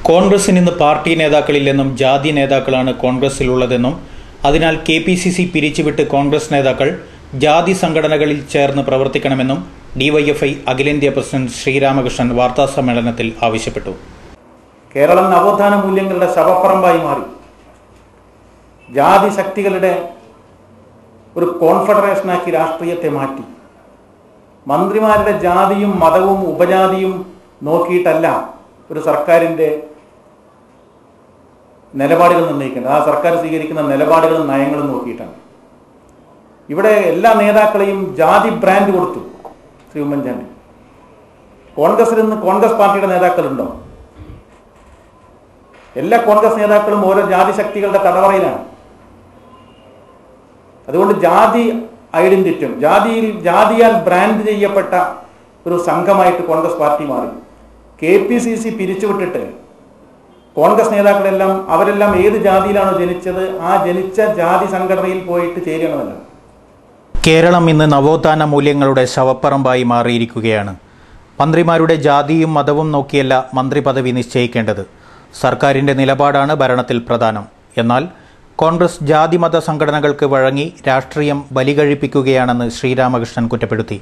കോൺഗ്രസിന് ഇന്ന് പാർട്ടി നേതാക്കളില്ലെന്നും ജാതി നേതാക്കളാണ് കോൺഗ്രസിലുള്ളതെന്നും അതിനാൽ KPCC പിരിച്ചുവിട്ട് കോൺഗ്രസ് നേതാക്കൾ ജാതി സംഘടനകളിൽ ചേർന്ന് പ്രവർത്തിക്കണമെന്നും DYFI അഖിലേന്ത്യാ പ്രസിഡന്റ് ശ്രീരാമകൃഷ്ണൻ വാർത്താസമ്മേളനത്തിൽ ആവശ്യപ്പെട്ടു. കേരളം നവോത്ഥാന മൂല്യങ്ങളുടെ ശവപ്പറമ്പായി മാറി. ജാതി ശക്തികളുടെ ഒരു കോൺഫെഡറേഷനാക്കി രാഷ്ട്രീയത്തെ മാറ്റി. മന്ത്രിമാരുടെ ജാതിയും മതവും ഉപജാതിയും നോക്കിയിട്ടല്ല ഒരു സർക്കാരിൻ്റെ നിലപാടുകൾ നിർണ്ണയിക്കേണ്ടത്. ആ സർക്കാർ സ്വീകരിക്കുന്ന നിലപാടുകളും നയങ്ങളും നോക്കിയിട്ടാണ്. ഇവിടെ എല്ലാ നേതാക്കളെയും ജാതി ബ്രാൻഡ് കൊടുത്തു ശ്രീ ഉമ്മൻചാണ്ടി. കോൺഗ്രസിൽ നിന്ന് കോൺഗ്രസ് പാർട്ടിയുടെ നേതാക്കളുണ്ടോ? എല്ലാ കോൺഗ്രസ് നേതാക്കളും ഓരോ ജാതി ശക്തികളുടെ തടവറയിലാണ്. അതുകൊണ്ട് ജാതി ഐഡന്റിറ്റും ജാതിയാൽ ബ്രാൻഡ് ചെയ്യപ്പെട്ട ഒരു സംഘമായിട്ട് കോൺഗ്രസ് പാർട്ടി മാറി. KPCC പിരിച്ചുവിട്ടിട്ട് കോൺഗ്രസ് നേതാക്കളെല്ലാം അവരെല്ലാം ഏത് ജാതിയിലാണോ ജനിച്ചത് ആ ജനിച്ച ജാതി സംഘടനയിൽ പോയിട്ട് ചേരണമല്ലോ. കേരളം ഇന്ന് നവോത്ഥാന മൂല്യങ്ങളുടെ ശവപ്പറമ്പായി മാറിയിരിക്കുകയാണ്. മന്ത്രിമാരുടെ ജാതിയും മതവും നോക്കിയല്ല മന്ത്രി പദവി നിശ്ചയിക്കേണ്ടത്. സർക്കാരിൻ്റെ നിലപാടാണ് ഭരണത്തിൽ പ്രധാനം. എന്നാൽ കോൺഗ്രസ് ജാതിമത സംഘടനകൾക്ക് വഴങ്ങി രാഷ്ട്രീയം ബലികഴിപ്പിക്കുകയാണെന്ന് ശ്രീരാമകൃഷ്ണൻ കുറ്റപ്പെടുത്തി.